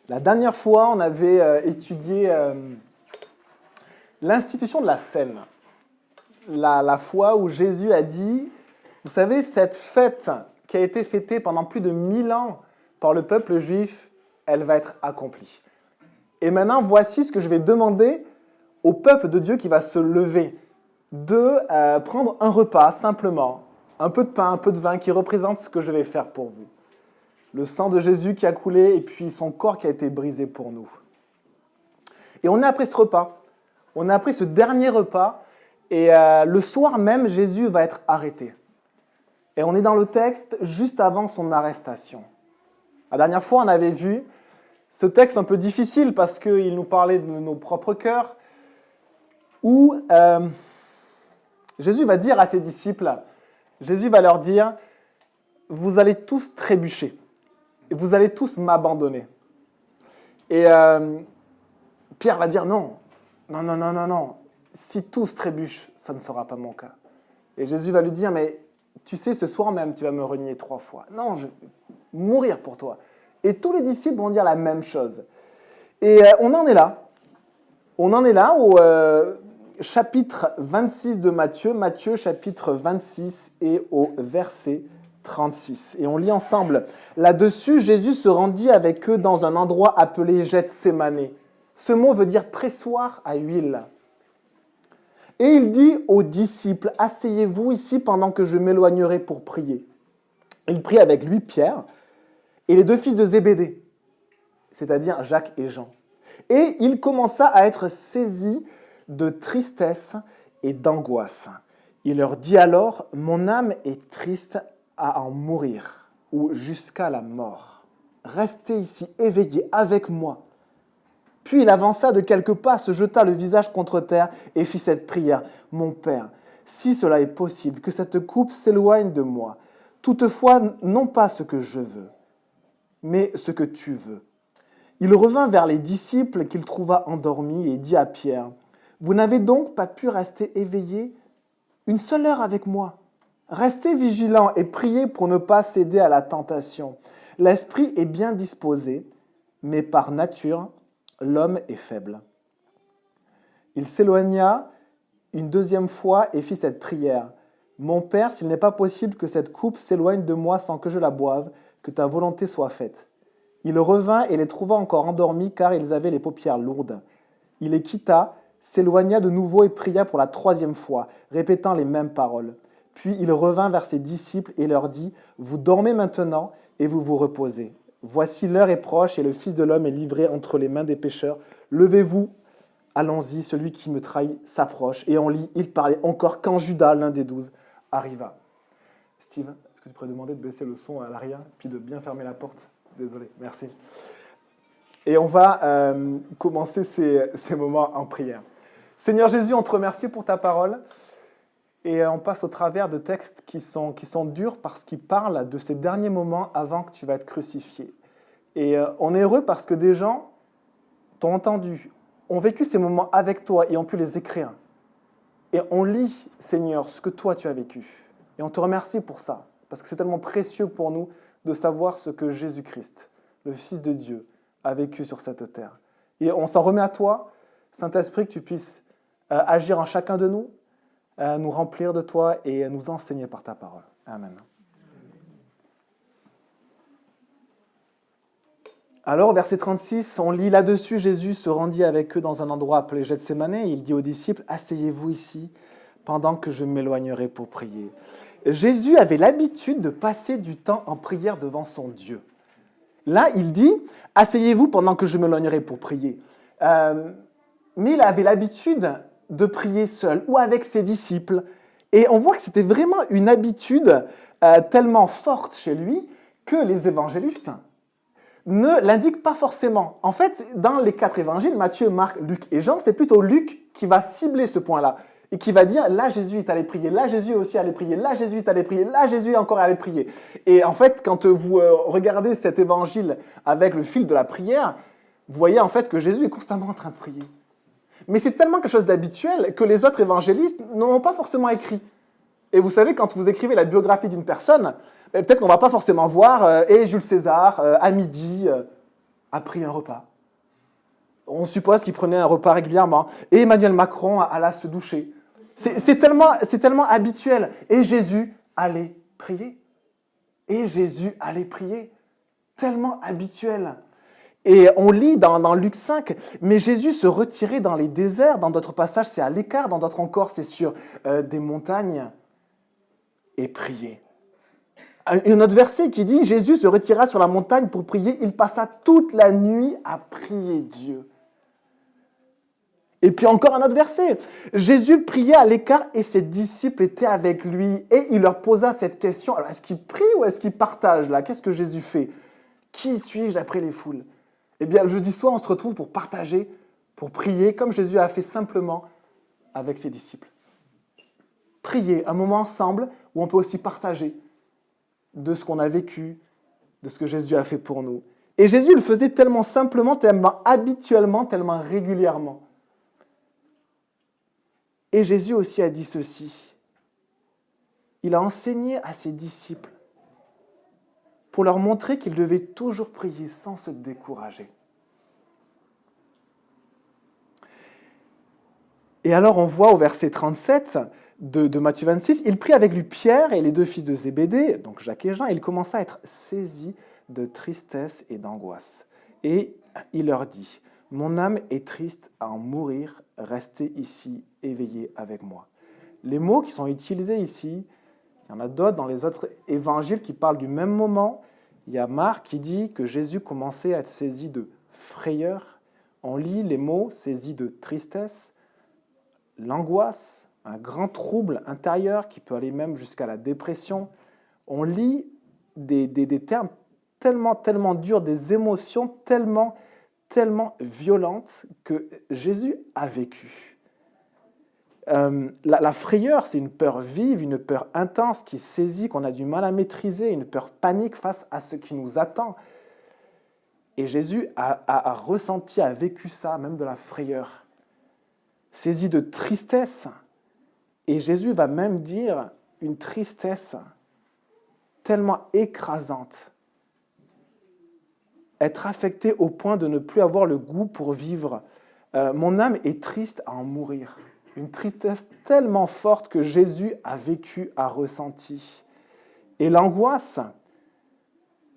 La dernière fois, on avait étudié l'institution de la scène. La fois où Jésus a dit, vous savez, cette fête qui a été fêtée pendant plus de 1000 ans par le peuple juif, elle va être accomplie. Et maintenant, voici ce que je vais demander au peuple de Dieu qui va se lever, de prendre un repas simplement, un peu de pain, un peu de vin qui représente ce que je vais faire pour vous. Le sang de Jésus qui a coulé et puis son corps qui a été brisé pour nous. Et on est après ce repas, on est après ce dernier repas, et le soir même, Jésus va être arrêté. Et on est dans le texte juste avant son arrestation. La dernière fois, on avait vu ce texte un peu difficile parce qu'il nous parlait de nos propres cœurs, où Jésus va dire à ses disciples, Jésus va leur dire, vous allez tous trébucher. Vous allez tous m'abandonner. Et Pierre va dire non. Si tous trébuchent, ça ne sera pas mon cas. Et Jésus va lui dire, mais tu sais, ce soir même, tu vas me renier 3 fois. Non, je vais mourir pour toi. Et tous les disciples vont dire la même chose. Et on en est là. On en est là au chapitre 26 de Matthieu, Matthieu chapitre 26 et au verset 36. Et on lit ensemble. Là-dessus, Jésus se rendit avec eux dans un endroit appelé Gethsémané. Ce mot veut dire pressoir à huile. Et il dit aux disciples, asseyez-vous ici pendant que je m'éloignerai pour prier. Il prit avec lui Pierre et les 2 fils de Zébédée, c'est-à-dire Jacques et Jean. Et il commença à être saisi de tristesse et d'angoisse. Il leur dit alors, mon âme est triste à en mourir, ou jusqu'à la mort. Restez ici, éveillés avec moi. Puis il avança de quelques pas, se jeta le visage contre terre et fit cette prière. Mon Père, si cela est possible, que cette coupe s'éloigne de moi. Toutefois, non pas ce que je veux, mais ce que tu veux. Il revint vers les disciples qu'il trouva endormis et dit à Pierre, vous n'avez donc pas pu rester éveillés une seule heure avec moi. Restez vigilants et priez pour ne pas céder à la tentation. L'esprit est bien disposé, mais par nature, l'homme est faible. Il s'éloigna une 2e fois et fit cette prière. Mon Père, s'il n'est pas possible que cette coupe s'éloigne de moi sans que je la boive, que ta volonté soit faite. Il revint et les trouva encore endormis car ils avaient les paupières lourdes. Il les quitta, s'éloigna de nouveau et pria pour la 3e fois, répétant les mêmes paroles. Puis il revint vers ses disciples et leur dit, vous dormez maintenant et vous vous reposez. Voici l'heure est proche et le Fils de l'homme est livré entre les mains des pécheurs. Levez-vous, allons-y, celui qui me trahit s'approche. Et on lit, il parlait encore quand Judas, l'un des 12, arriva. Steve, est-ce que tu pourrais demander de baisser le son à l'arrière, puis de bien fermer la porte? Désolé, merci. Et on va commencer ces moments en prière. Seigneur Jésus, on te remercie pour ta parole. Et on passe au travers de textes qui sont durs parce qu'ils parlent de ces derniers moments avant que tu vas être crucifié. Et on est heureux parce que des gens t'ont entendu, ont vécu ces moments avec toi et ont pu les écrire. Et on lit, Seigneur, ce que toi tu as vécu. Et on te remercie pour ça, parce que c'est tellement précieux pour nous de savoir ce que Jésus-Christ, le Fils de Dieu, a vécu sur cette terre. Et on s'en remet à toi, Saint-Esprit, que tu puisses agir en chacun de nous, nous remplir de toi et nous enseigner par ta parole. Amen. Alors, verset 36, on lit là-dessus, Jésus se rendit avec eux dans un endroit appelé Gethsémané. Il dit aux disciples, asseyez-vous ici pendant que je m'éloignerai pour prier. Jésus avait l'habitude de passer du temps en prière devant son Dieu. Là, il dit, asseyez-vous pendant que je m'éloignerai pour prier. Mais il avait l'habitude de prier seul ou avec ses disciples. Et on voit que c'était vraiment une habitude tellement forte chez lui que les évangélistes ne l'indiquent pas forcément. En fait, dans les 4 évangiles, Matthieu, Marc, Luc et Jean, c'est plutôt Luc qui va cibler ce point-là et qui va dire, là Jésus est allé prier, là Jésus est aussi allé prier, là Jésus est allé prier, là Jésus est encore allé prier. Et en fait, quand vous regardez cet évangile avec le fil de la prière, vous voyez en fait que Jésus est constamment en train de prier. Mais c'est tellement quelque chose d'habituel que les autres évangélistes n'ont pas forcément écrit. Et vous savez, quand vous écrivez la biographie d'une personne, peut-être qu'on ne va pas forcément voir « Et Jules César, à midi ». a pris un repas. On suppose qu'il prenait un repas régulièrement. Et Emmanuel Macron alla se doucher. C'est tellement habituel. Et Jésus allait prier. Et Jésus allait prier. Tellement habituel. Et on lit dans Luc 5, mais Jésus se retirait dans les déserts. Dans d'autres passages, c'est à l'écart. Dans d'autres encore, c'est sur des montagnes. Et prier. Un autre verset qui dit, Jésus se retira sur la montagne pour prier. Il passa toute la nuit à prier Dieu. Et puis encore un autre verset. Jésus priait à l'écart et ses disciples étaient avec lui. Et il leur posa cette question. Alors, est-ce qu'il prie ou est-ce qu'il partage là? Qu'est-ce que Jésus fait? Qui suis-je après les foules? Eh bien, le jeudi soir, on se retrouve pour partager, pour prier, comme Jésus a fait simplement avec ses disciples. Prier, un moment ensemble où on peut aussi partager de ce qu'on a vécu, de ce que Jésus a fait pour nous. Et Jésus le faisait tellement simplement, tellement habituellement, tellement régulièrement. Et Jésus aussi a dit ceci. Il a enseigné à ses disciples pour leur montrer qu'ils devaient toujours prier sans se décourager. Et alors on voit au verset 37 de Matthieu 26, il prit avec lui Pierre et les deux fils de Zébédée, donc Jacques et Jean, et il commença à être saisi de tristesse et d'angoisse. Et il leur dit, « Mon âme est triste à en mourir, restez ici, éveillés avec moi. » Les mots qui sont utilisés ici, il y en a d'autres dans les autres évangiles qui parlent du même moment. Il y a Marc qui dit que Jésus commençait à être saisi de frayeur. On lit les mots saisis de tristesse, l'angoisse, un grand trouble intérieur qui peut aller même jusqu'à la dépression. On lit des termes tellement durs, des émotions tellement violentes que Jésus a vécu. La frayeur, c'est une peur vive, une peur intense qui saisit, qu'on a du mal à maîtriser, une peur panique face à ce qui nous attend. Et Jésus a ressenti, a vécu ça, même de la frayeur. Saisi de tristesse. Et Jésus va même dire une tristesse tellement écrasante. Être affecté au point de ne plus avoir le goût pour vivre. Mon âme est triste à en mourir. Une tristesse tellement forte que Jésus a vécu, a ressenti. Et l'angoisse,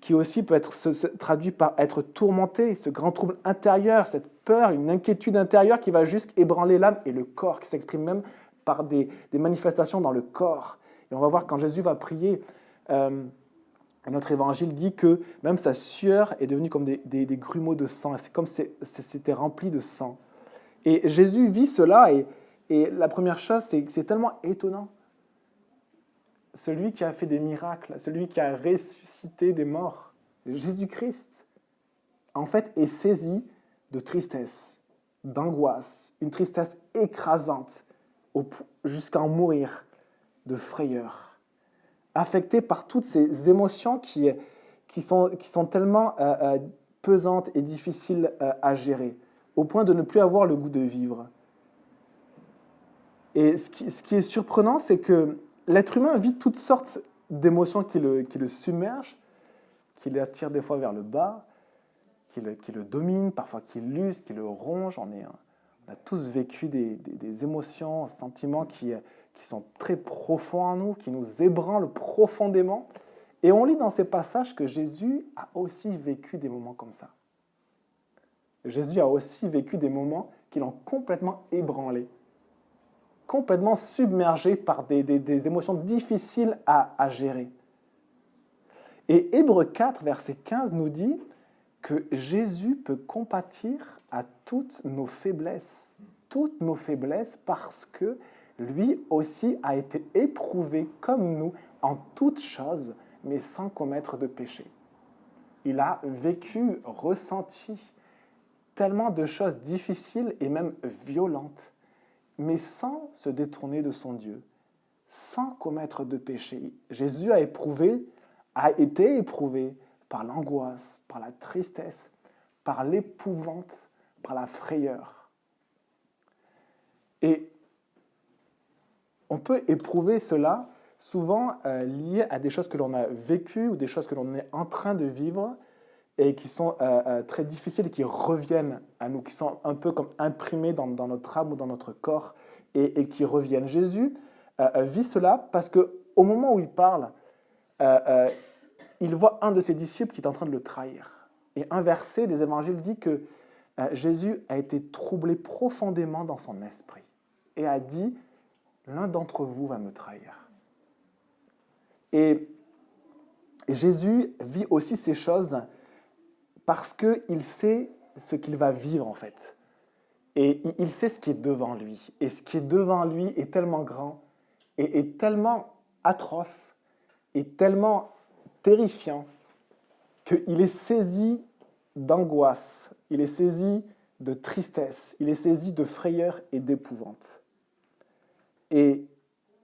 qui aussi peut être traduite par être tourmenté, ce grand trouble intérieur, cette peur, une inquiétude intérieure qui va jusqu'à ébranler l'âme et le corps, qui s'exprime même par des manifestations dans le corps. Et on va voir quand Jésus va prier, notre évangile dit que même sa sueur est devenue comme des grumeaux de sang. C'est comme si c'était rempli de sang. Et Jésus vit cela et la première chose, c'est que c'est tellement étonnant. Celui qui a fait des miracles, celui qui a ressuscité des morts, Jésus-Christ, en fait, est saisi de tristesse, d'angoisse, une tristesse écrasante, jusqu'à en mourir, de frayeur, affecté par toutes ces émotions qui sont tellement pesantes et difficiles à gérer, au point de ne plus avoir le goût de vivre. Et ce qui est surprenant, c'est que l'être humain vit toutes sortes d'émotions qui le submergent, qui l'attirent des fois vers le bas, qui le dominent, parfois qui l'usent, qui le rongent. On a tous vécu des émotions, sentiments qui sont très profonds en nous, qui nous ébranlent profondément. Et on lit dans ces passages que Jésus a aussi vécu des moments comme ça. Jésus a aussi vécu des moments qui l'ont complètement ébranlé, complètement submergé par des émotions difficiles à gérer. Et Hébreux 4, verset 15 nous dit que Jésus peut compatir à toutes nos faiblesses parce que lui aussi a été éprouvé comme nous en toutes choses, mais sans commettre de péché. Il a vécu, ressenti tellement de choses difficiles et même violentes, mais sans se détourner de son Dieu, sans commettre de péché. Jésus a été éprouvé par l'angoisse, par la tristesse, par l'épouvante, par la frayeur. Et on peut éprouver cela souvent lié à des choses que l'on a vécues ou des choses que l'on est en train de vivre. et qui sont très difficiles et qui reviennent à nous, qui sont un peu comme imprimés dans notre âme ou dans notre corps et qui reviennent. Jésus vit cela parce qu'au moment où il parle, il voit un de ses disciples qui est en train de le trahir. Et un verset des évangiles dit que Jésus a été troublé profondément dans son esprit et a dit « L'un d'entre vous va me trahir ». Et Jésus vit aussi ces choses parce qu'il sait ce qu'il va vivre en fait. Et il sait ce qui est devant lui. Et ce qui est devant lui est tellement grand et tellement atroce et tellement terrifiant qu'il est saisi d'angoisse, il est saisi de tristesse, il est saisi de frayeur et d'épouvante. Et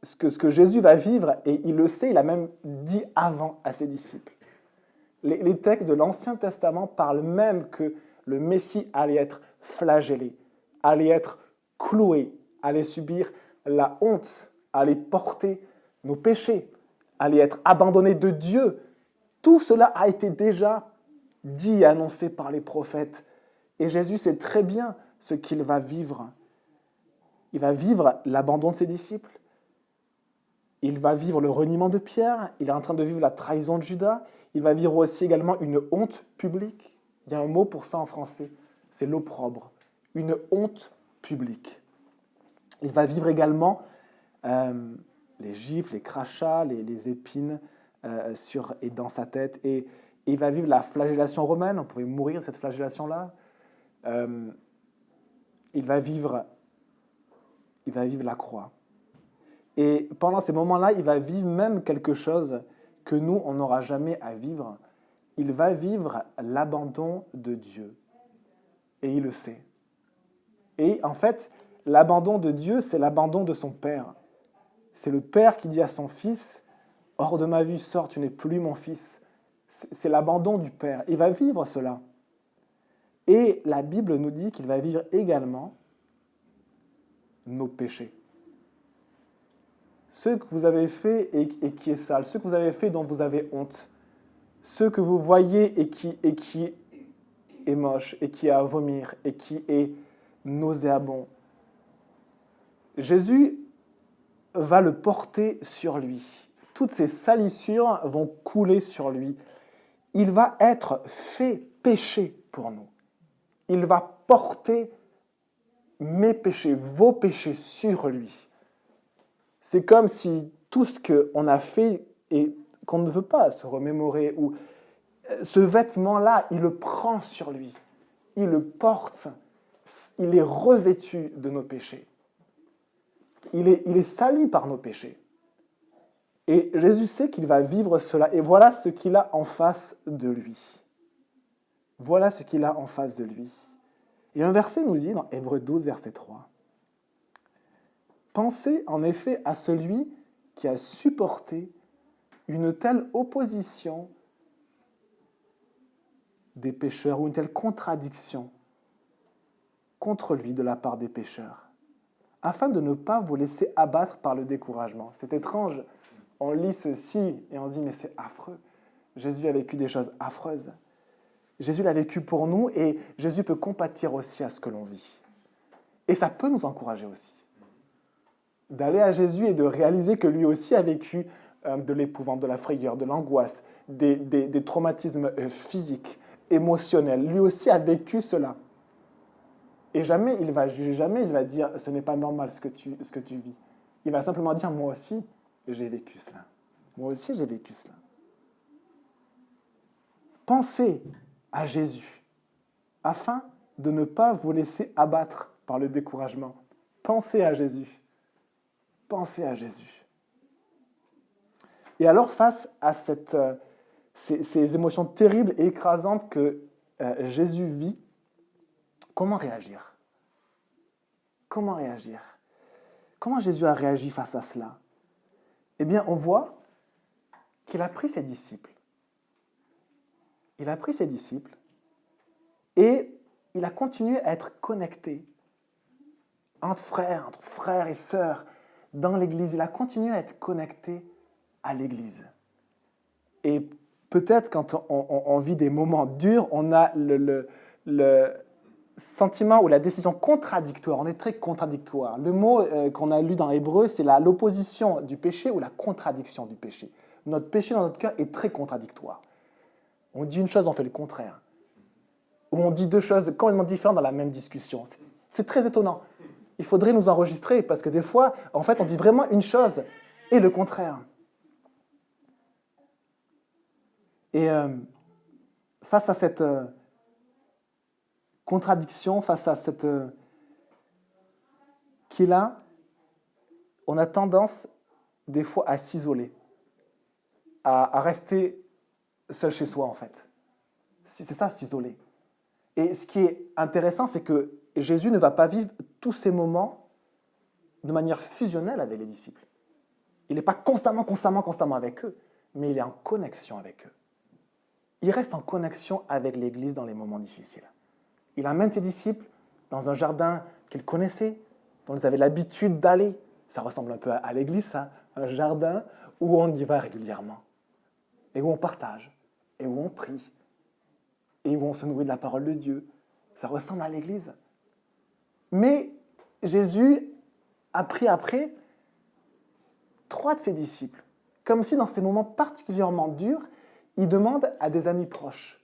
ce que Jésus va vivre, et il le sait, il a même dit avant à ses disciples. Les textes de l'Ancien Testament parlent même que le Messie allait être flagellé, allait être cloué, allait subir la honte, allait porter nos péchés, allait être abandonné de Dieu. Tout cela a été déjà dit et annoncé par les prophètes. Et Jésus sait très bien ce qu'il va vivre. Il va vivre l'abandon de ses disciples. Il va vivre le reniement de Pierre. Il est en train de vivre la trahison de Judas. Il va vivre aussi également une honte publique. Il y a un mot pour ça en français, c'est l'opprobre. Une honte publique. Il va vivre également les gifles, les crachats, les épines sur et dans sa tête. Et il va vivre la flagellation romaine. On pouvait mourir de cette flagellation-là. Il va vivre la croix. Et pendant ces moments-là, il va vivre même quelque chose que nous, on n'aura jamais à vivre. Il va vivre l'abandon de Dieu. Et il le sait. Et en fait, l'abandon de Dieu, c'est l'abandon de son Père. C'est le Père qui dit à son Fils, « Hors de ma vue, sors, tu n'es plus mon Fils. » C'est l'abandon du Père. Il va vivre cela. Et la Bible nous dit qu'il va vivre également nos péchés. Ce que vous avez fait et qui est sale, ce que vous avez fait dont vous avez honte, ce que vous voyez et qui est moche, et qui est à vomir, et qui est nauséabond. Jésus va le porter sur lui. Toutes ces salissures vont couler sur lui. Il va être fait péché pour nous. Il va porter mes péchés, vos péchés sur lui. C'est comme si tout ce qu'on a fait et qu'on ne veut pas se remémorer, ou ce vêtement-là, il le prend sur lui. Il le porte. Il est revêtu de nos péchés. Il est sali par nos péchés. Et Jésus sait qu'il va vivre cela. Et voilà ce qu'il a en face de lui. Voilà ce qu'il a en face de lui. Et un verset nous dit, dans Hébreux 12, verset 3, « Pensez en effet à celui qui a supporté une telle opposition des pécheurs, ou une telle contradiction contre lui de la part des pécheurs, afin de ne pas vous laisser abattre par le découragement. » C'est étrange, on lit ceci et on se dit, mais c'est affreux. Jésus a vécu des choses affreuses. Jésus l'a vécu pour nous et Jésus peut compatir aussi à ce que l'on vit. Et ça peut nous encourager aussi. D'aller à Jésus et de réaliser que lui aussi a vécu de l'épouvante, de la frayeur, de l'angoisse, des traumatismes physiques, émotionnels. Lui aussi a vécu cela. Et jamais il va juger, jamais il va dire « ce n'est pas normal ce que tu vis ». Il va simplement dire « moi aussi, j'ai vécu cela. Moi aussi, j'ai vécu cela. » Pensez à Jésus, afin de ne pas vous laisser abattre par le découragement. Pensez à Jésus. Pensez à Jésus. Et alors, face à ces émotions terribles et écrasantes que Jésus vit, comment réagir? Comment réagir? Comment Jésus a réagi face à cela? Eh bien, on voit qu'il a pris ses disciples. Il a pris ses disciples et il a continué à être connecté entre frères et sœurs dans l'Église. Il a continué à être connecté à l'Église. Et peut-être quand on vit des moments durs, on a le sentiment ou la décision contradictoire. On est très contradictoire. Le mot qu'on a lu dans Hébreu, c'est l'opposition du péché ou la contradiction du péché. Notre péché dans notre cœur est très contradictoire. On dit une chose, on fait le contraire. Ou on dit deux choses complètement différentes dans la même discussion. C'est très étonnant. Il faudrait nous enregistrer parce que des fois, en fait, on dit vraiment une chose et le contraire. Et face à cette contradiction, face à cette qui est là, on a tendance des fois à s'isoler, à rester seul chez soi en fait. C'est ça, s'isoler. Et ce qui est intéressant, c'est que Jésus ne va pas vivre tous ces moments de manière fusionnelle avec les disciples. Il n'est pas constamment avec eux, mais il est en connexion avec eux. Il reste en connexion avec l'Église dans les moments difficiles. Il amène ses disciples dans un jardin qu'ils connaissaient, dont ils avaient l'habitude d'aller. Ça ressemble un peu à l'Église, ça, un jardin où on y va régulièrement, et où on partage, et où on prie, et où on se nourrit de la parole de Dieu. Ça ressemble à l'Église. Mais Jésus a pris après 3 de ses disciples, comme si dans ces moments particulièrement durs, il demande à des amis proches.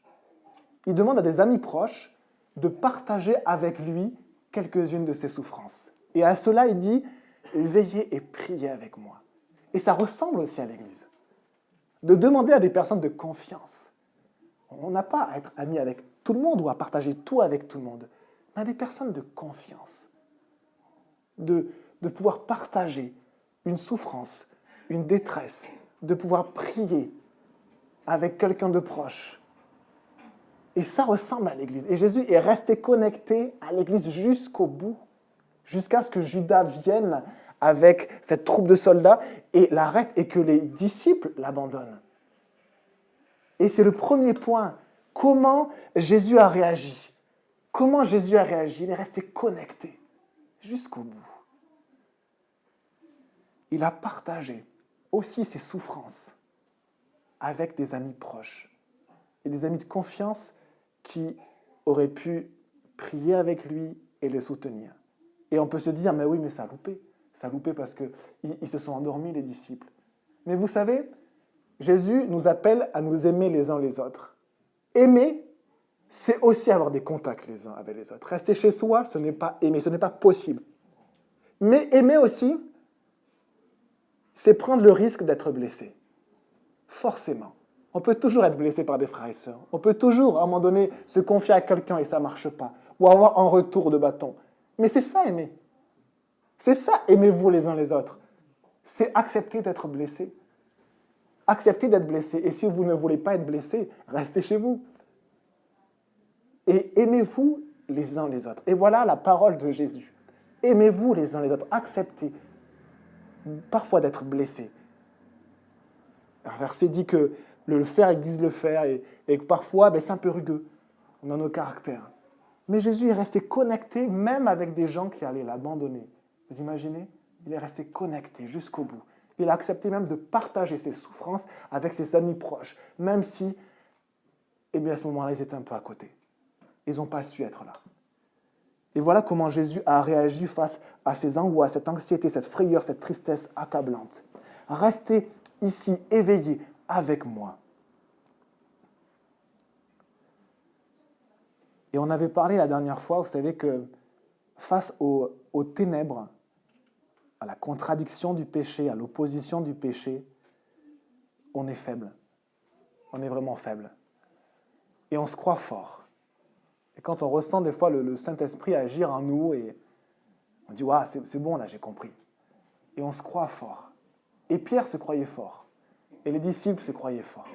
Il demande à des amis proches de partager avec lui quelques-unes de ses souffrances. Et à cela, il dit « Veillez et priez avec moi ». Et ça ressemble aussi à l'Église. De demander à des personnes de confiance. On n'a pas à être ami avec tout le monde ou à partager tout avec tout le monde, mais à des personnes de confiance. De pouvoir partager une souffrance, une détresse, de pouvoir prier avec quelqu'un de proche. Et ça ressemble à l'Église. Et Jésus est resté connecté à l'Église jusqu'au bout, jusqu'à ce que Judas vienne avec cette troupe de soldats et l'arrête et que les disciples l'abandonnent. Et c'est le premier point. Comment Jésus a réagi? Comment Jésus a réagi? Il est resté connecté jusqu'au bout. Il a partagé aussi ses souffrances avec des amis proches et des amis de confiance qui auraient pu prier avec lui et le soutenir. Et on peut se dire, mais oui, mais ça a loupé. Ça a loupé parce qu'ils se sont endormis, les disciples. Mais vous savez, Jésus nous appelle à nous aimer les uns les autres. Aimer, c'est aussi avoir des contacts les uns avec les autres. Rester chez soi, ce n'est pas aimer, ce n'est pas possible. Mais aimer aussi, c'est prendre le risque d'être blessé. Forcément. On peut toujours être blessé par des frères et sœurs. On peut toujours, à un moment donné, se confier à quelqu'un et ça ne marche pas. Ou avoir un retour de bâton. Mais c'est ça, aimer. C'est ça, aimez-vous les uns les autres. C'est accepter d'être blessé. Accepter d'être blessé. Et si vous ne voulez pas être blessé, restez chez vous. Et aimez-vous les uns les autres. Et voilà la parole de Jésus. Aimez-vous les uns les autres. Acceptez parfois d'être blessé. Un verset dit que le faire aiguise le fer et que parfois, c'est un peu rugueux. On a nos caractères. Mais Jésus est resté connecté même avec des gens qui allaient l'abandonner. Vous imaginez? Il est resté connecté jusqu'au bout. Il a accepté même de partager ses souffrances avec ses amis proches, même si, à ce moment-là, ils étaient un peu à côté. Ils n'ont pas su être là. Et voilà comment Jésus a réagi face à ces angoisses, cette anxiété, cette frayeur, cette tristesse accablante. Restez ici, éveillés avec moi. Et on avait parlé la dernière fois, vous savez que face aux ténèbres, à la contradiction du péché, à l'opposition du péché, on est faible. On est vraiment faible. Et on se croit fort. Et quand on ressent des fois le Saint-Esprit agir en nous, et on dit « Waouh, c'est bon, là, j'ai compris ». Et on se croit fort. Et Pierre se croyait fort. Et les disciples se croyaient forts.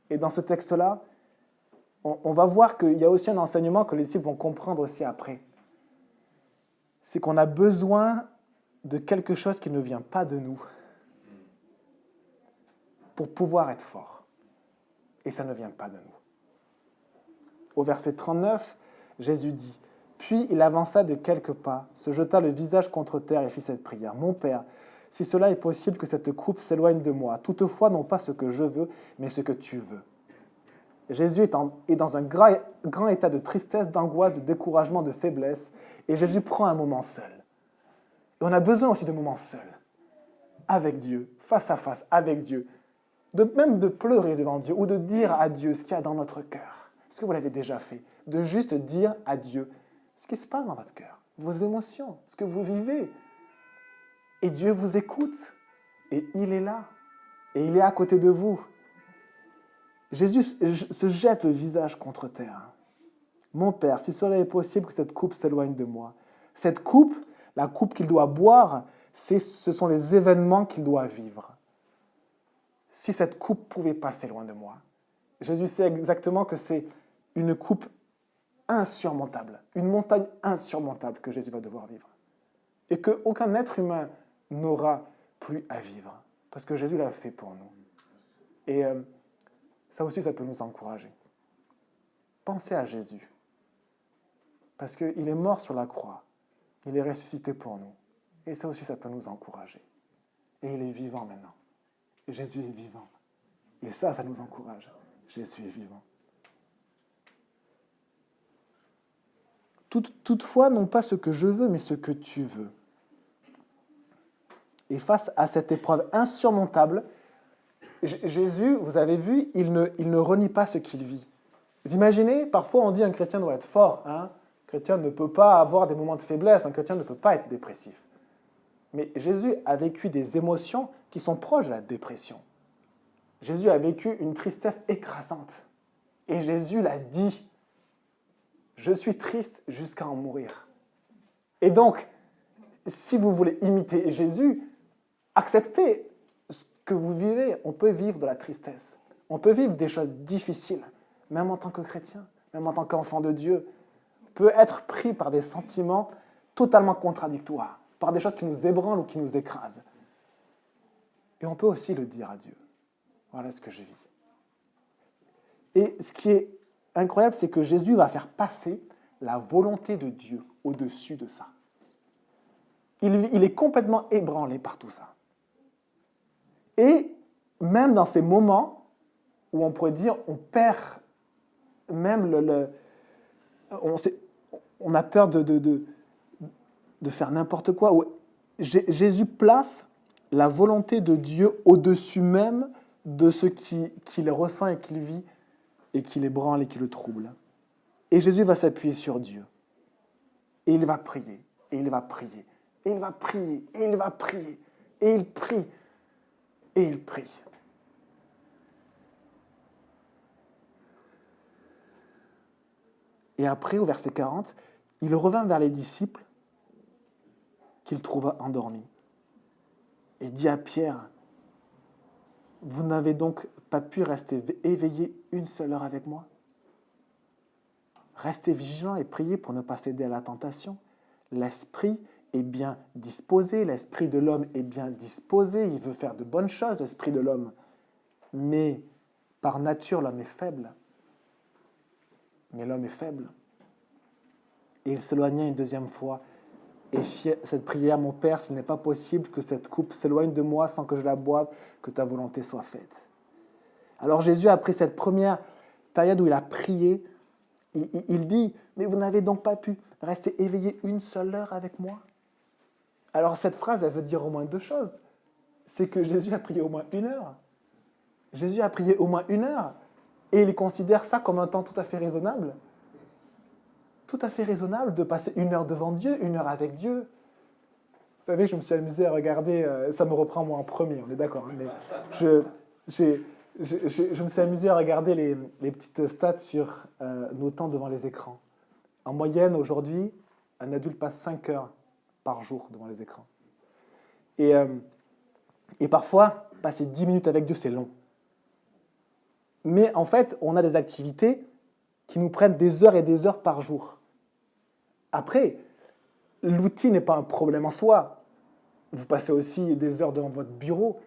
Et dans ce texte-là, on va voir qu'il y a aussi un enseignement que les disciples vont comprendre aussi après. C'est qu'on a besoin de quelque chose qui ne vient pas de nous pour pouvoir être fort. Et ça ne vient pas de nous. Au verset 39, Jésus dit « Puis il avança de quelques pas, se jeta le visage contre terre et fit cette prière. « Mon Père, si cela est possible que cette coupe s'éloigne de moi, toutefois non pas ce que je veux, mais ce que tu veux. » Jésus est dans un grand état de tristesse, d'angoisse, de découragement, de faiblesse. Et Jésus prend un moment seul. Et on a besoin aussi de moments seuls, avec Dieu, face à face, avec Dieu. Même de pleurer devant Dieu ou de dire à Dieu ce qu'il y a dans notre cœur. Est-ce que vous l'avez déjà fait? De juste dire à Dieu ce qui se passe dans votre cœur, vos émotions, ce que vous vivez. Et Dieu vous écoute. Et il est là. Et il est à côté de vous. Jésus se jette le visage contre terre. Mon Père, si cela est possible que cette coupe s'éloigne de moi. Cette coupe, la coupe qu'il doit boire, ce sont les événements qu'il doit vivre. Si cette coupe pouvait passer loin de moi. Jésus sait exactement que c'est une coupe insurmontable, une montagne insurmontable que Jésus va devoir vivre. Et qu'aucun être humain n'aura plus à vivre. Parce que Jésus l'a fait pour nous. Et ça aussi, ça peut nous encourager. Pensez à Jésus. Parce qu'il est mort sur la croix. Il est ressuscité pour nous. Et ça aussi, ça peut nous encourager. Et il est vivant maintenant. Et Jésus est vivant. Et ça nous encourage. Jésus est vivant. Toutefois, non pas ce que je veux, mais ce que tu veux. Et face à cette épreuve insurmontable, Jésus, vous avez vu, il ne renie pas ce qu'il vit. Vous imaginez, parfois on dit qu'un chrétien doit être fort. Un chrétien ne peut pas avoir des moments de faiblesse, un chrétien ne peut pas être dépressif. Mais Jésus a vécu des émotions qui sont proches de la dépression. Jésus a vécu une tristesse écrasante. Et Jésus l'a dit, je suis triste jusqu'à en mourir. Et donc, si vous voulez imiter Jésus, acceptez ce que vous vivez. On peut vivre de la tristesse. On peut vivre des choses difficiles, même en tant que chrétien, même en tant qu'enfant de Dieu. On peut être pris par des sentiments totalement contradictoires, par des choses qui nous ébranlent ou qui nous écrasent. Et on peut aussi le dire à Dieu. Voilà ce que je vis. Et ce qui est incroyable, c'est que Jésus va faire passer la volonté de Dieu au-dessus de ça. Il est complètement ébranlé par tout ça. Et même dans ces moments où on pourrait dire on perd même on a peur de faire n'importe quoi, où Jésus place la volonté de Dieu au-dessus même de ce qu'il ressent et qu'il vit et qui l'ébranle et qui le trouble. Et Jésus va s'appuyer sur Dieu. Et il va prier, et il va prier, et il va prier, et il va prier, et il prie, et il prie. Et après, au verset 40, il revint vers les disciples qu'il trouva endormis et dit à Pierre, « Vous n'avez donc pas pu rester éveillé une seule heure avec moi? Restez vigilants et priez pour ne pas céder à la tentation. L'esprit est bien disposé, l'esprit de l'homme est bien disposé, il veut faire de bonnes choses, l'esprit de l'homme. Mais par nature, l'homme est faible. Mais l'homme est faible. » Et il s'éloigna une deuxième fois et fit cette prière, « Mon Père, s'il n'est pas possible que cette coupe s'éloigne de moi sans que je la boive, que ta volonté soit faite. » Alors Jésus, après cette première période où il a prié, il dit, « Mais vous n'avez donc pas pu rester éveillé une seule heure avec moi ?» Alors cette phrase, elle veut dire au moins deux choses. C'est que Jésus a prié au moins 1 heure. Jésus a prié au moins 1 heure. Et il considère ça comme un temps tout à fait raisonnable. Tout à fait raisonnable de passer 1 heure devant Dieu, 1 heure avec Dieu. Vous savez, je me suis amusé à regarder, ça me reprend moi en premier, on est d'accord, hein, mais je me suis amusé à regarder les petites stats sur nos temps devant les écrans. En moyenne, aujourd'hui, un adulte passe 5 heures par jour devant les écrans. Et parfois, passer 10 minutes avec Dieu, c'est long. Mais en fait, on a des activités qui nous prennent des heures et des heures par jour. Après, l'outil n'est pas un problème en soi. Vous passez aussi des heures devant votre bureau.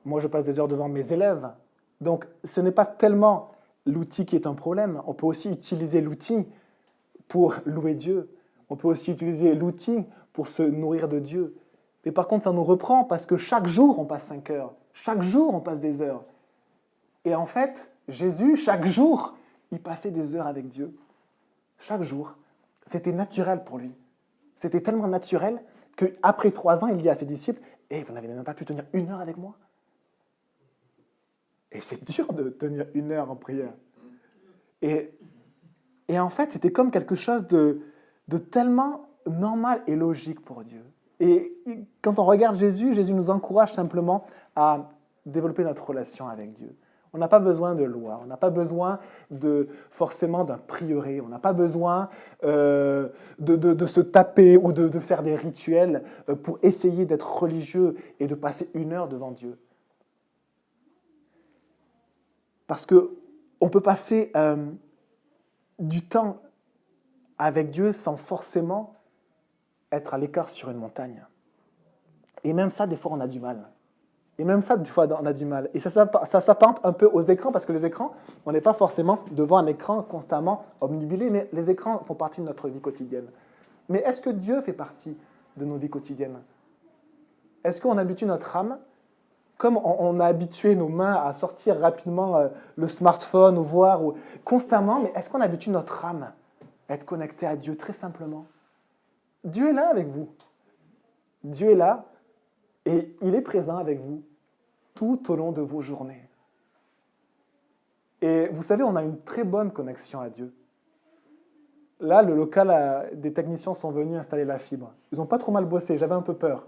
Moi, je passe des heures devant mes élèves. Donc, ce n'est pas tellement l'outil qui est un problème. On peut aussi utiliser l'outil pour louer Dieu. On peut aussi utiliser l'outil pour se nourrir de Dieu. Mais par contre, ça nous reprend parce que chaque jour, on passe 5 heures. Chaque jour, on passe des heures. Et en fait, Jésus, chaque jour, il passait des heures avec Dieu. Chaque jour. C'était naturel pour lui. C'était tellement naturel qu'après 3 ans, il dit à ses disciples, « Eh, vous n'avez même pas pu tenir 1 heure avec moi ?» Et c'est dur de tenir 1 heure en prière. Et en fait, c'était comme quelque chose de tellement normal et logique pour Dieu. Et quand on regarde Jésus, Jésus nous encourage simplement à développer notre relation avec Dieu. On n'a pas besoin de loi, on n'a pas besoin forcément d'un prieuré, on n'a pas besoin de se taper ou de faire des rituels pour essayer d'être religieux et de passer 1 heure devant Dieu. Parce qu'on peut passer du temps avec Dieu sans forcément être à l'écart sur une montagne. Et même ça, des fois, on a du mal. Et ça s'apparente un peu aux écrans, parce que les écrans, on n'est pas forcément devant un écran constamment obnubilé, mais les écrans font partie de notre vie quotidienne. Mais est-ce que Dieu fait partie de nos vies quotidiennes? Est-ce qu'on habitue notre âme, comme on a habitué nos mains à sortir rapidement le smartphone ou voir constamment, mais est-ce qu'on habitue notre âme à être connecté à Dieu très simplement? Dieu est là avec vous. Dieu est là et il est présent avec vous tout au long de vos journées. Et vous savez, on a une très bonne connexion à Dieu. Là, le local, des techniciens sont venus installer la fibre. Ils n'ont pas trop mal bossé, j'avais un peu peur.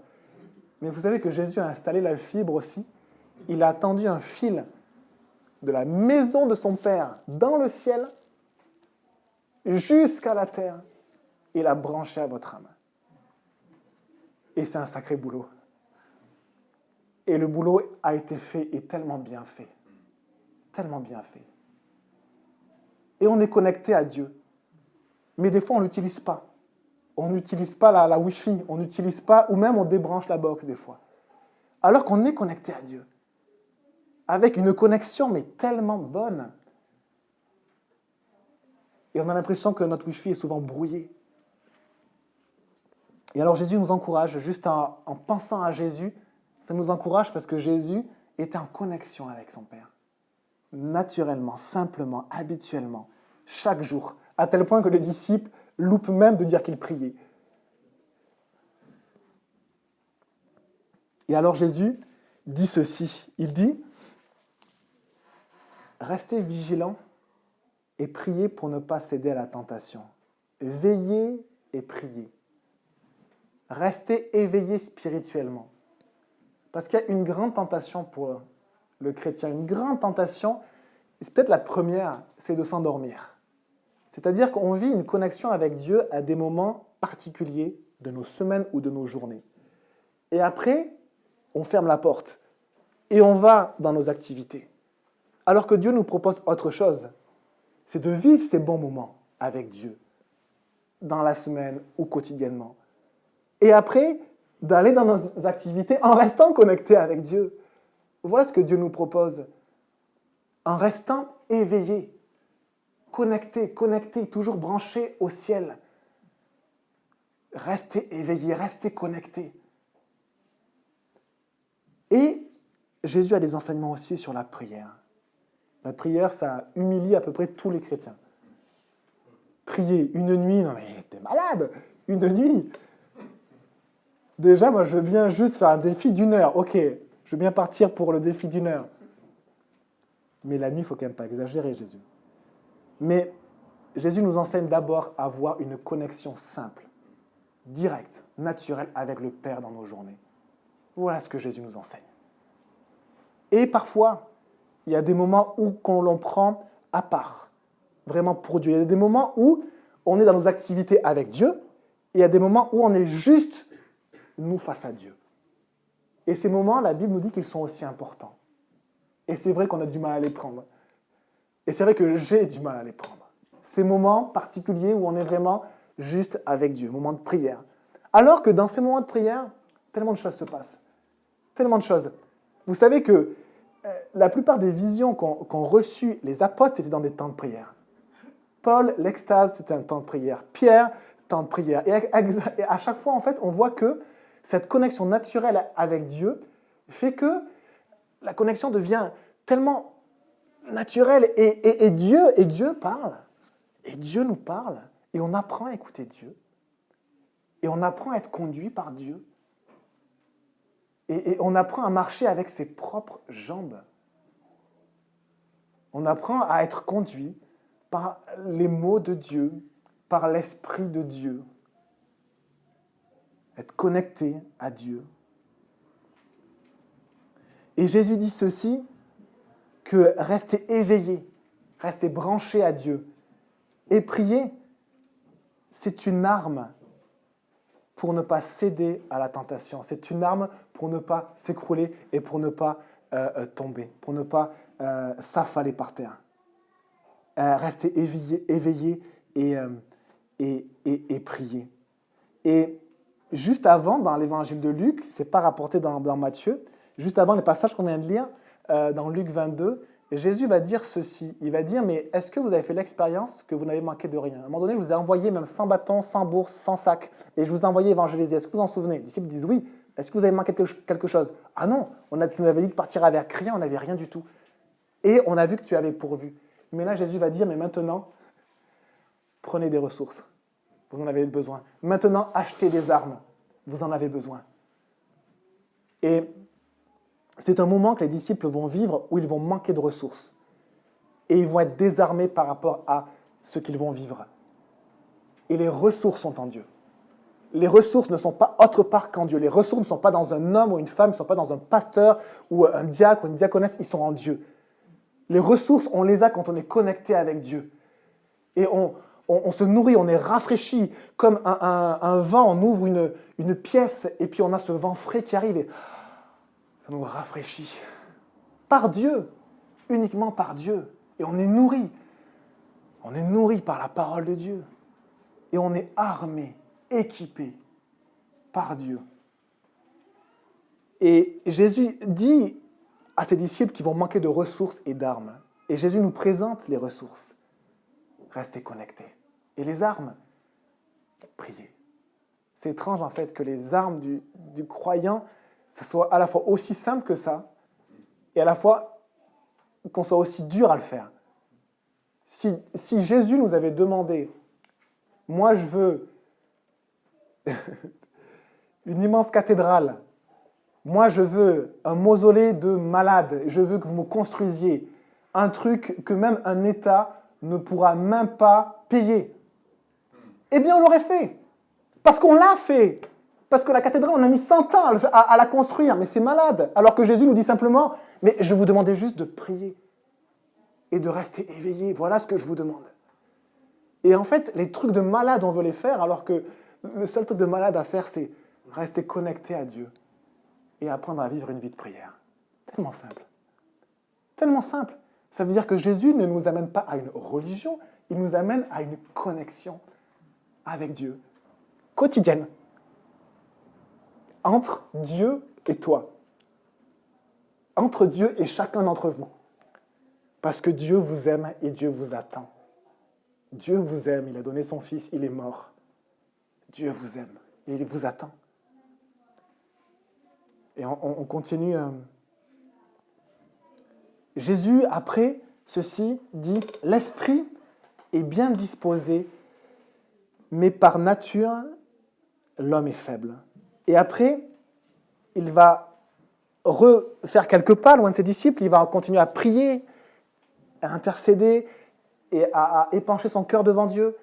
Mais vous savez que Jésus a installé la fibre aussi. Il a tendu un fil de la maison de son Père dans le ciel jusqu'à la terre. Il l'a branché à votre âme. Et c'est un sacré boulot. Et le boulot a été fait et tellement bien fait. Tellement bien fait. Et on est connecté à Dieu. Mais des fois, on ne l'utilise pas. On n'utilise pas la Wi-Fi, on n'utilise pas, ou même on débranche la box des fois. Alors qu'on est connecté à Dieu. Avec une connexion, mais tellement bonne. Et on a l'impression que notre Wi-Fi est souvent brouillé. Et alors Jésus nous encourage, juste en pensant à Jésus, ça nous encourage parce que Jésus était en connexion avec son Père. Naturellement, simplement, habituellement, chaque jour, à tel point que les disciples loupent même de dire qu'ils priaient. Et alors Jésus dit ceci, il dit « Restez vigilants et priez pour ne pas céder à la tentation. Veillez et priez. Restez éveillés spirituellement. » Parce qu'il y a une grande tentation pour le chrétien, une grande tentation, c'est peut-être la première, c'est de s'endormir. C'est-à-dire qu'on vit une connexion avec Dieu à des moments particuliers de nos semaines ou de nos journées. Et après, on ferme la porte et on va dans nos activités. Alors que Dieu nous propose autre chose, c'est de vivre ces bons moments avec Dieu, dans la semaine ou quotidiennement. Et après, d'aller dans nos activités en restant connectés avec Dieu. Voilà ce que Dieu nous propose. En restant éveillés, connectés, toujours branchés au ciel. Restez éveillés, restez connectés. Et Jésus a des enseignements aussi sur la prière. La prière, ça humilie à peu près tous les chrétiens. Prier une nuit, non mais t'es malade, une nuit. Déjà, moi, je veux bien juste faire un défi d'1 heure. Ok, je veux bien partir pour le défi d'1 heure. Mais la nuit, il ne faut quand même pas exagérer, Jésus. Mais Jésus nous enseigne d'abord à avoir une connexion simple, directe, naturelle avec le Père dans nos journées. Voilà ce que Jésus nous enseigne. Et parfois, il y a des moments où l'on prend à part, vraiment pour Dieu. Il y a des moments où on est dans nos activités avec Dieu, et il y a des moments où on est juste nous face à Dieu. Et ces moments, la Bible nous dit qu'ils sont aussi importants. Et c'est vrai qu'on a du mal à les prendre. Et c'est vrai que j'ai du mal à les prendre. Ces moments particuliers où on est vraiment juste avec Dieu, moments de prière. Alors que dans ces moments de prière, tellement de choses se passent. Tellement de choses. Vous savez que la plupart des visions qu'ont reçues les apôtres, c'était dans des temps de prière. Paul, l'extase, c'était un temps de prière. Pierre, temps de prière. Et à chaque fois, en fait, on voit que cette connexion naturelle avec Dieu fait que la connexion devient tellement naturel. Et Dieu parle. Et Dieu nous parle. Et on apprend à écouter Dieu. Et on apprend à être conduit par Dieu. Et on apprend à marcher avec ses propres jambes. On apprend à être conduit par les mots de Dieu, par l'Esprit de Dieu. Être connecté à Dieu. Et Jésus dit ceci, que rester éveillé, rester branché à Dieu et prier, c'est une arme pour ne pas céder à la tentation. C'est une arme pour ne pas s'écrouler et pour ne pas tomber, pour ne pas s'affaler par terre. Rester éveillé et prier. Et juste avant, dans l'évangile de Luc, ce n'est pas rapporté dans Matthieu, juste avant les passages qu'on vient de lire, dans Luc 22, Jésus va dire ceci. Il va dire, mais est-ce que vous avez fait l'expérience que vous n'avez manqué de rien? À un moment donné, je vous ai envoyé même sans bâton, sans bourse, sans sac, et je vous ai envoyé évangéliser. Est-ce que vous en souvenez? Les disciples disent oui. Est-ce que vous avez manqué quelque chose? Ah non, tu nous avais dit de partir avec rien, on n'avait rien du tout. Et on a vu que tu avais pourvu. Mais là, Jésus va dire, mais maintenant, prenez des ressources. Vous en avez besoin. Maintenant, achetez des armes. Vous en avez besoin. Et c'est un moment que les disciples vont vivre où ils vont manquer de ressources. Et ils vont être désarmés par rapport à ce qu'ils vont vivre. Et les ressources sont en Dieu. Les ressources ne sont pas autre part qu'en Dieu. Les ressources ne sont pas dans un homme ou une femme, ne sont pas dans un pasteur ou un diacre ou une diaconesse, ils sont en Dieu. Les ressources, on les a quand on est connecté avec Dieu. Et on se nourrit, on est rafraîchi. Comme un vent, on ouvre une pièce et puis on a ce vent frais qui arrive et ça nous rafraîchit. Par Dieu, uniquement par Dieu. Et on est nourri. On est nourri par la parole de Dieu. Et on est armé, équipé par Dieu. Et Jésus dit à ses disciples qu'ils vont manquer de ressources et d'armes. Et Jésus nous présente les ressources. Restez connectés. Et les armes, priez. C'est étrange en fait que les armes du croyant, ça soit à la fois aussi simple que ça, et à la fois qu'on soit aussi dur à le faire. Si Jésus nous avait demandé, moi je veux une immense cathédrale, moi je veux un mausolée de malades, je veux que vous me construisiez un truc que même un État ne pourra même pas payer, eh bien on l'aurait fait, parce qu'on l'a fait. Parce que la cathédrale, on a mis 100 ans à la construire, mais c'est malade. Alors que Jésus nous dit simplement, mais je vous demandais juste de prier et de rester éveillé. Voilà ce que je vous demande. Et en fait, les trucs de malade, on veut les faire, alors que le seul truc de malade à faire, c'est rester connecté à Dieu et apprendre à vivre une vie de prière. Tellement simple. Tellement simple. Ça veut dire que Jésus ne nous amène pas à une religion, il nous amène à une connexion avec Dieu, quotidienne. Entre Dieu et toi. Entre Dieu et chacun d'entre vous. Parce que Dieu vous aime et Dieu vous attend. Dieu vous aime, il a donné son Fils, il est mort. Dieu vous aime et il vous attend. Et on continue. Jésus, après ceci, dit « L'esprit est bien disposé, mais par nature, l'homme est faible. » Et après, il va refaire quelques pas loin de ses disciples, il va continuer à prier, à intercéder et à épancher son cœur devant Dieu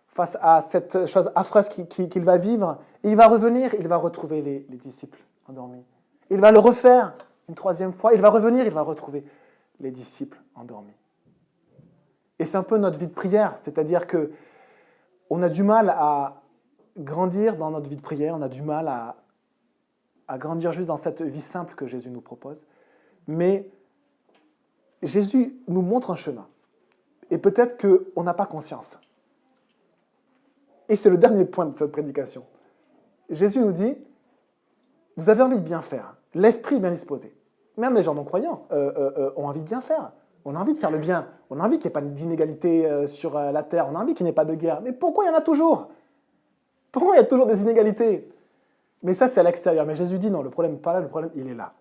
face à cette chose affreuse qu'il va vivre. Et il va revenir, il va retrouver les disciples endormis. Il va le refaire une troisième fois, il va revenir, il va retrouver les disciples endormis. Et c'est un peu notre vie de prière, c'est-à-dire qu'on a du mal à grandir dans notre vie de prière, on a du mal à grandir juste dans cette vie simple que Jésus nous propose. Mais Jésus nous montre un chemin. Et peut-être qu'on n'a pas conscience. Et c'est le dernier point de cette prédication. Jésus nous dit, vous avez envie de bien faire, l'esprit est bien disposé. Même les gens non-croyants ont envie de bien faire. On a envie de faire le bien. On a envie qu'il n'y ait pas d'inégalité sur la terre. On a envie qu'il n'y ait pas de guerre. Mais pourquoi il y en a toujours? Pourquoi il y a toujours des inégalités? Mais ça, c'est à l'extérieur. Mais Jésus dit, non, le problème n'est pas là, le problème, il est là.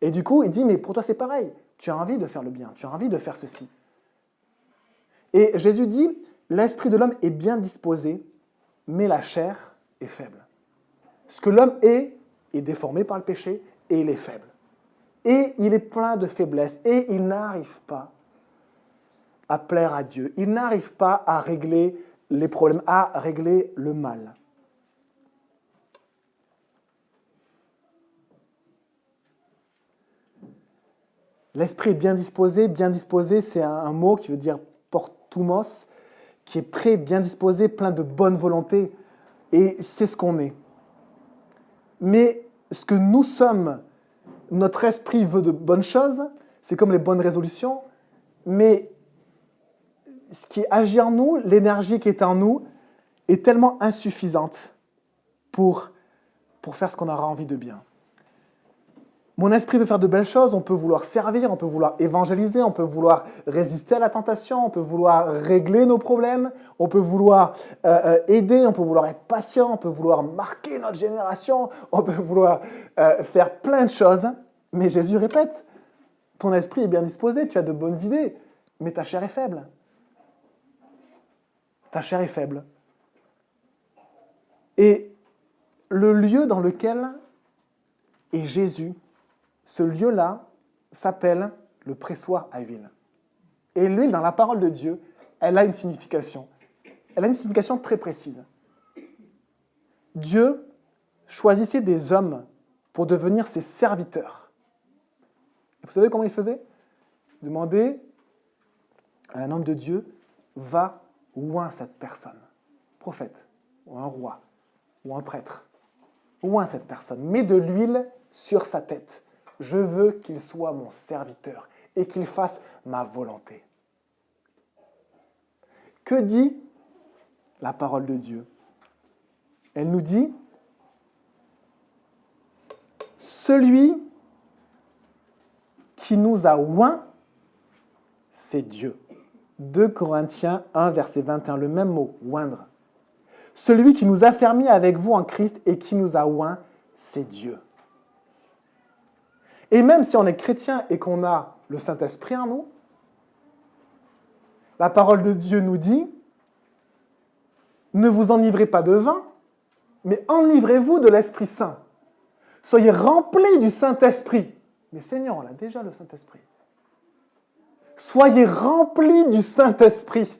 Et du coup, il dit, mais pour toi, c'est pareil. Tu as envie de faire le bien, tu as envie de faire ceci. Et Jésus dit, l'esprit de l'homme est bien disposé, mais la chair est faible. Ce que l'homme est déformé par le péché et il est faible. Et il est plein de faiblesses et il n'arrive pas à plaire à Dieu. Il n'arrive pas à régler les problèmes, à régler le mal. L'esprit est bien disposé, c'est un mot qui veut dire portumos, qui est prêt, bien disposé, plein de bonne volonté, et c'est ce qu'on est. Mais ce que nous sommes, notre esprit veut de bonnes choses, c'est comme les bonnes résolutions, mais ce qui agit en nous, l'énergie qui est en nous, est tellement insuffisante pour faire ce qu'on aura envie de bien. Mon esprit veut faire de belles choses, on peut vouloir servir, on peut vouloir évangéliser, on peut vouloir résister à la tentation, on peut vouloir régler nos problèmes, on peut vouloir aider, on peut vouloir être patient, on peut vouloir marquer notre génération, on peut vouloir faire plein de choses. Mais Jésus répète, ton esprit est bien disposé, tu as de bonnes idées, mais ta chair est faible. Ta chair est faible. Et le lieu dans lequel est Jésus, ce lieu-là s'appelle le pressoir à huile. Et l'huile, dans la parole de Dieu, elle a une signification. Elle a une signification très précise. Dieu choisissait des hommes pour devenir ses serviteurs. Et vous savez comment il faisait? Il demandait à un homme de Dieu, va oint cette personne, prophète, ou un roi, ou un prêtre. Oint cette personne, mets de l'huile sur sa tête. Je veux qu'il soit mon serviteur et qu'il fasse ma volonté. Que dit la parole de Dieu? Elle nous dit, celui qui nous a oint, c'est Dieu. 2 Corinthiens 1, verset 21, le même mot, oindre. Celui qui nous a fermis avec vous en Christ et qui nous a oint, c'est Dieu. Et même si on est chrétien et qu'on a le Saint-Esprit en nous, la parole de Dieu nous dit, ne vous enivrez pas de vin, mais enivrez-vous de l'Esprit Saint. Soyez remplis du Saint-Esprit. Mais Seigneur, on a déjà le Saint-Esprit. Soyez remplis du Saint-Esprit.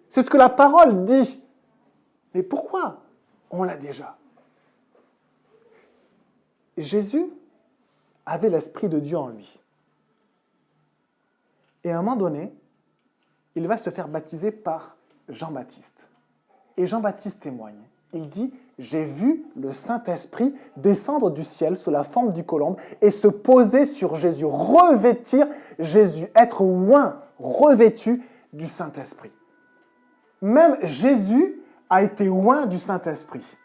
C'est ce que la parole dit. Mais pourquoi? On l'a déjà. Jésus avait l'Esprit de Dieu en lui. Et à un moment donné, il va se faire baptiser par Jean-Baptiste. Et Jean-Baptiste témoigne. Il dit, j'ai vu le Saint-Esprit descendre du ciel sous la forme du colombe et se poser sur Jésus, revêtir Jésus, être oint, revêtu du Saint-Esprit. Même Jésus a été oint du Saint-Esprit.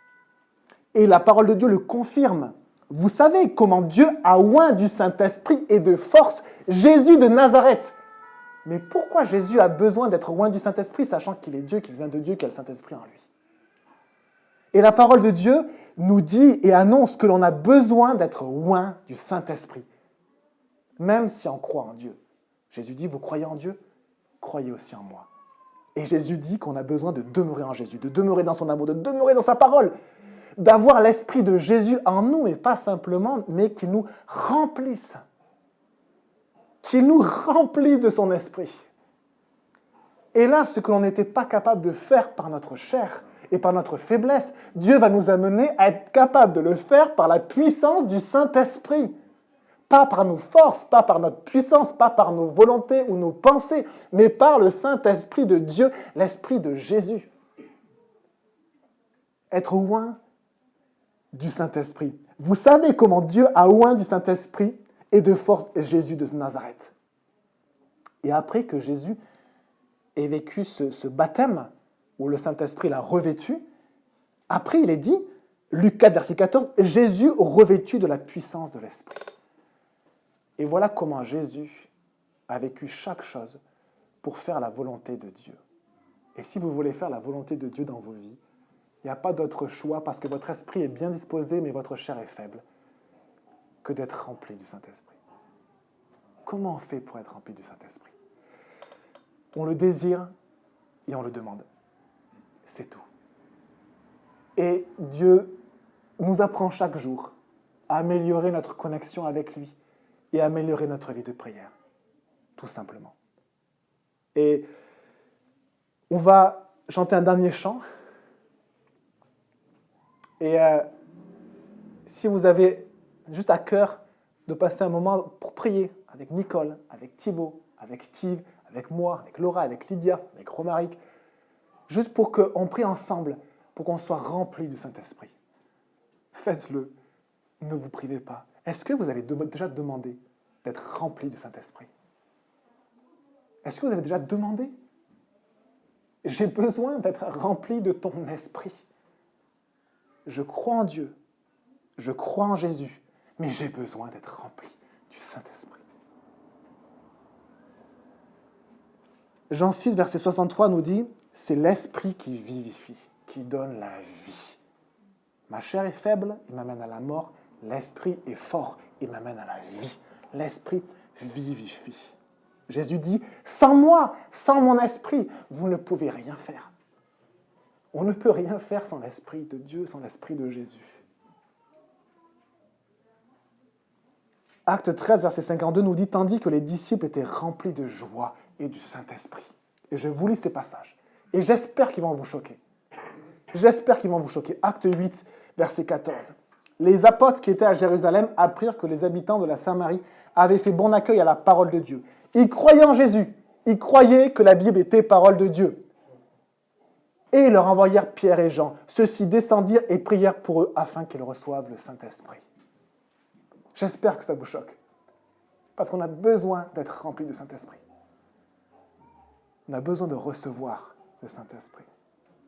Et la parole de Dieu le confirme. Vous savez comment Dieu a oint du Saint-Esprit et de force Jésus de Nazareth. Mais pourquoi Jésus a besoin d'être oint du Saint-Esprit, sachant qu'il est Dieu, qu'il vient de Dieu, qu'il a le Saint-Esprit en lui? Et la parole de Dieu nous dit et annonce que l'on a besoin d'être oint du Saint-Esprit, même si on croit en Dieu. Jésus dit, vous croyez en Dieu? Croyez aussi en moi. Et Jésus dit qu'on a besoin de demeurer en Jésus, de demeurer dans son amour, de demeurer dans sa parole, d'avoir l'Esprit de Jésus en nous, et pas simplement, mais qu'il nous remplisse. Qu'il nous remplisse de son Esprit. Et là, ce que l'on n'était pas capable de faire par notre chair et par notre faiblesse, Dieu va nous amener à être capable de le faire par la puissance du Saint-Esprit. Pas par nos forces, pas par notre puissance, pas par nos volontés ou nos pensées, mais par le Saint-Esprit de Dieu, l'Esprit de Jésus. Être oint du Saint-Esprit. Vous savez comment Dieu a oint du Saint-Esprit et de force Jésus de Nazareth. Et après que Jésus ait vécu ce baptême, où le Saint-Esprit l'a revêtu, après il est dit, Luc 4, verset 14, Jésus revêtu de la puissance de l'Esprit. Et voilà comment Jésus a vécu chaque chose pour faire la volonté de Dieu. Et si vous voulez faire la volonté de Dieu dans vos vies, il n'y a pas d'autre choix parce que votre esprit est bien disposé, mais votre chair est faible, que d'être rempli du Saint-Esprit. Comment on fait pour être rempli du Saint-Esprit? On le désire et on le demande. C'est tout. Et Dieu nous apprend chaque jour à améliorer notre connexion avec lui et à améliorer notre vie de prière. Tout simplement. Et on va chanter un dernier chant. Et si vous avez juste à cœur de passer un moment pour prier avec Nicole, avec Thibaut, avec Steve, avec moi, avec Laura, avec Lydia, avec Romaric, juste pour qu'on prie ensemble, pour qu'on soit rempli du Saint-Esprit. Faites-le, ne vous privez pas. Est-ce que vous avez déjà demandé d'être rempli du Saint-Esprit? Est-ce que vous avez déjà demandé? J'ai besoin d'être rempli de ton esprit. Je crois en Dieu, je crois en Jésus, mais j'ai besoin d'être rempli du Saint-Esprit. Jean 6, verset 63 nous dit, c'est l'Esprit qui vivifie, qui donne la vie. Ma chair est faible, il m'amène à la mort. L'Esprit est fort, il m'amène à la vie. L'Esprit vivifie. Jésus dit, sans moi, sans mon esprit, vous ne pouvez rien faire. On ne peut rien faire sans l'Esprit de Dieu, sans l'Esprit de Jésus. Acte 13, verset 52 nous dit, tandis que les disciples étaient remplis de joie et du Saint-Esprit. Et je vous lis ces passages. Et j'espère qu'ils vont vous choquer. J'espère qu'ils vont vous choquer. Acte 8, verset 14. Les apôtres qui étaient à Jérusalem apprirent que les habitants de la Samarie avaient fait bon accueil à la parole de Dieu. Ils croyaient en Jésus. Ils croyaient que la Bible était parole de Dieu. Et ils leur envoyèrent Pierre et Jean. Ceux-ci descendirent et prièrent pour eux afin qu'ils reçoivent le Saint-Esprit. J'espère que ça vous choque. Parce qu'on a besoin d'être rempli du Saint-Esprit. On a besoin de recevoir le Saint-Esprit.